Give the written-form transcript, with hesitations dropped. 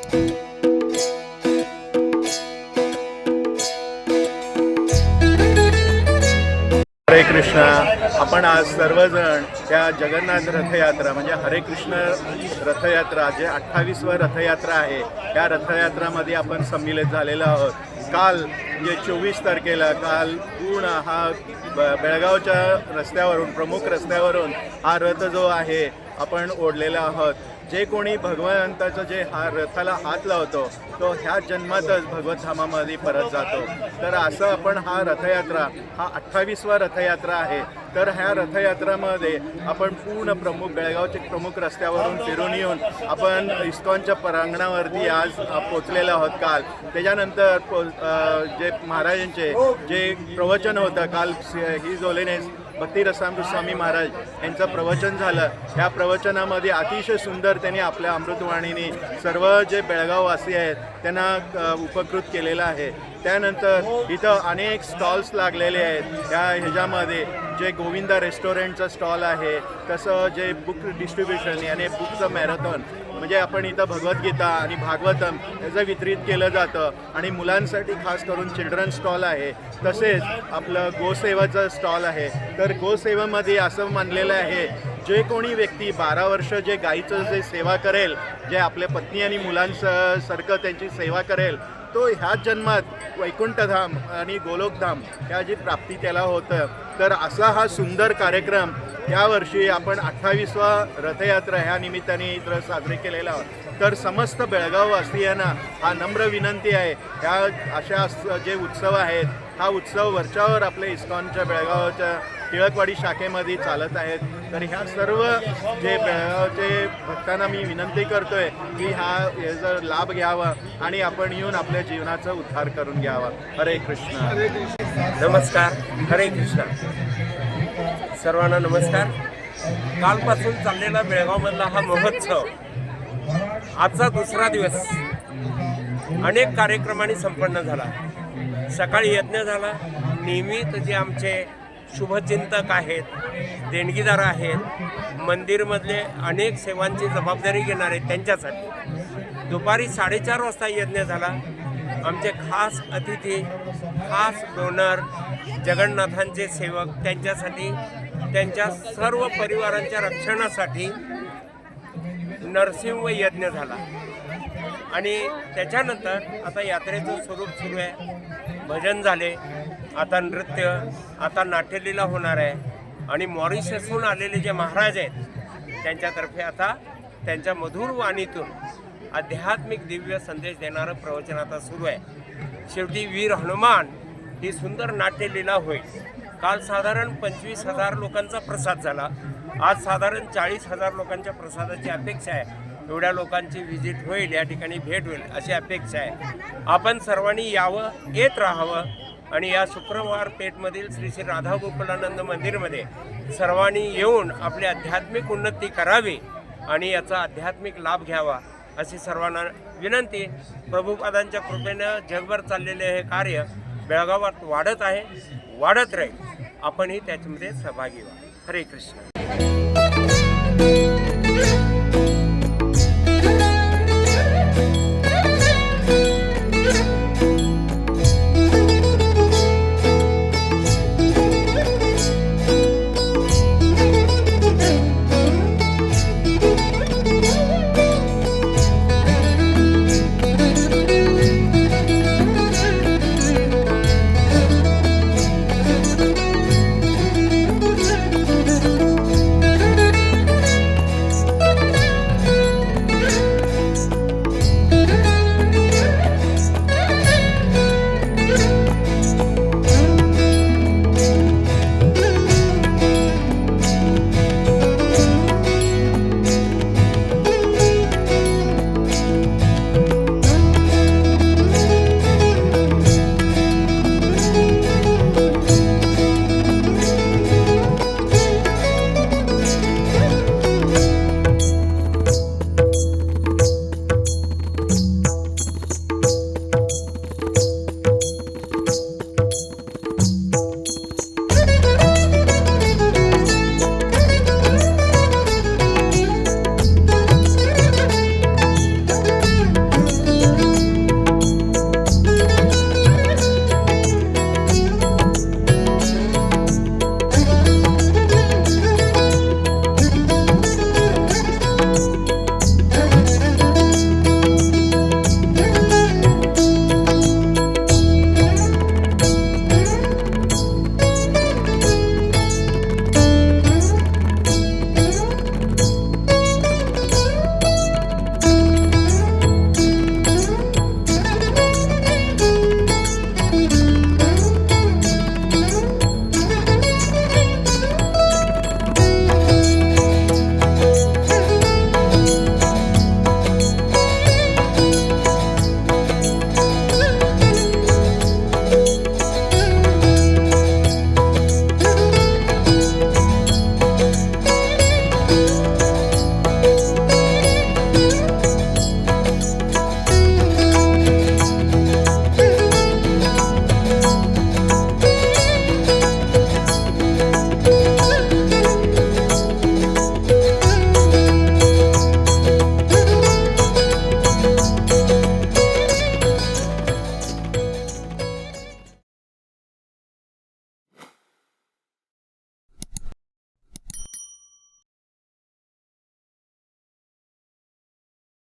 हरे कृष्ण। आपण आज सर्वजण त्या जगन्नाथ रथयात्रा म्हणजे हरे कृष्ण रथयात्रा जे 28वी रथयात्रा आहे त्या रथयात्रामध्ये आपण सम्मिलित झालेलो आहोत। काल म्हणजे 24 तारखेला काल पूर्ण हा बेळगावच्या रस्त्यावरून प्रमुख रस्त्यावरून हा रथ जो आहे आपण ओढलेला आहोत। जे कोणी भगवंताचं जे हा रथाला हात लावतो तो ह्या जन्मातच भगवत धामामध्ये परत जातो। तर असं आपण हा रथयात्रा हा 28वा रथयात्रा आहे। तर ह्या रथयात्रामध्ये आपण पूर्ण प्रमुख बेळगावचे प्रमुख रस्त्यावरून फिरून येऊन आपण इस्कॉनच्या प्रांगणावरती आज पोचलेलो आहोत। काल त्याच्यानंतर जे महाराजांचे जे प्रवचन होतं काल ही जोलेनेस भक्ती रसामृत स्वामी महाराज यांचं प्रवचन झालं। या प्रवचनामध्ये अतिशय सुंदर त्यांनी आपल्या अमृतवाणीने सर्व जे बेळगाववासी आहेत त्यांना उपकृत केलेलं आहे। त्यानंतर इथं अनेक स्टॉल्स लागलेले आहेत। या ह्याच्यामध्ये जे गोविंदा रेस्टॉरंटचं स्टॉल आहे, तसं जे बुक डिस्ट्रीब्युशन याने बुकचं मॅरेथॉन म्हणजे आपण इथं भगवद्गीता आणि भागवतम याचं वितरित केलं जातं आणि मुलांसाठी खास करून चिल्ड्रन स्टॉल आहे। तसेच आपलं गोसेवाचं स्टॉल आहे। तर गोसेवेमध्ये असं मानलेलं आहे जे कोणी व्यक्ती 12 वर्ष जे गाईचं जे सेवा करेल, जे आपल्या पत्नी आणि मुलांसारखं त्यांची सेवा करेल तो ह्या जन्मात वैकुंठधाम आणि गोलोकधाम ह्याची प्राप्ती त्याला होतं। तर असा हा सुंदर कार्यक्रम यावर्षी आपण 28वा रथयात्रा ह्या निमित्ताने इथं साजरे केलेला आहोत। तर समस्त बेळगाववासियांना हा नम्र विनंती आहे, ह्या अशा जे उत्सव आहेत हा उत्सव वरच्यावर आपल्या इस्कॉनच्या बेळगावच्या टिळकवाडी शाखेमध्ये चालत आहेत। तर ह्या सर्व जे बेळगावचे भक्तांना मी विनंती करतोय की याचा लाभ घ्यावा आणि आपण येऊन आपल्या जीवनाचा उद्धार करून घ्यावा। हरे कृष्ण। नमस्कार, हरे कृष्ण। सर्वांना नमस्कार। कालपासून चाललेला बेळगावमधला हा महोत्सव आजचा दुसरा दिवस अनेक कार्यक्रमांनी संपन्न झाला। सकाळी यज्ञ झाला। नियमित जे आमचे शुभचिंतक आहेत, देणगीदार आहेत, मंदिरमधले अनेक सेवांची जबाबदारी घेणारे त्यांच्यासाठी दुपारी 4:30 वाजता यज्ञ झाला। आमचे खास अतिथी, खास डोनर, जगन्नाथांचे सेवक त्यांच्यासाठी त्यांच्या सर्व परिवारांच्या रक्षणासाठी नरसिंह यज्ञ झाला आणि त्याच्यानंतर आता यात्रेचं स्वरूप सुरू आहे। भजन झाले, आता नृत्य, आता नाट्यलीला होणार आहे आणि मॉरिशसहून आलेले जे महाराज आहेत त्यांच्यातर्फे आता त्यांच्या मधुर वाणीतून आध्यात्मिक दिव्य संदेश देणारं प्रवचन आता सुरू आहे। शेवटी वीर हनुमान ही सुंदर नाट्यलीला होईल। काल साधारण 25,000 लोकांचा प्रसाद झाला। आज साधारण 40,000 लोकांच्या प्रसादाची अपेक्षा आहे। एवढ्या लोकांची व्हिजिट होईल, या ठिकाणी भेट होईल अशी अपेक्षा आहे। आपण सर्वांनी यावं, येत राहावं आणि या शुक्रवार पेठमधील श्री श्री राधा गोकुलानंद मंदिरमध्ये सर्वांनी येऊन आपली आध्यात्मिक उन्नती करावी आणि याचा आध्यात्मिक लाभ घ्यावा अशी सर्वांना विनंती। प्रभुपादांच्या कृपेनं जगभर चाललेले हे कार्य बेळगावात वाढत आहे, वाढत राहील। आपणही त्याच्यामध्ये सहभागी व्हा। हरे कृष्ण।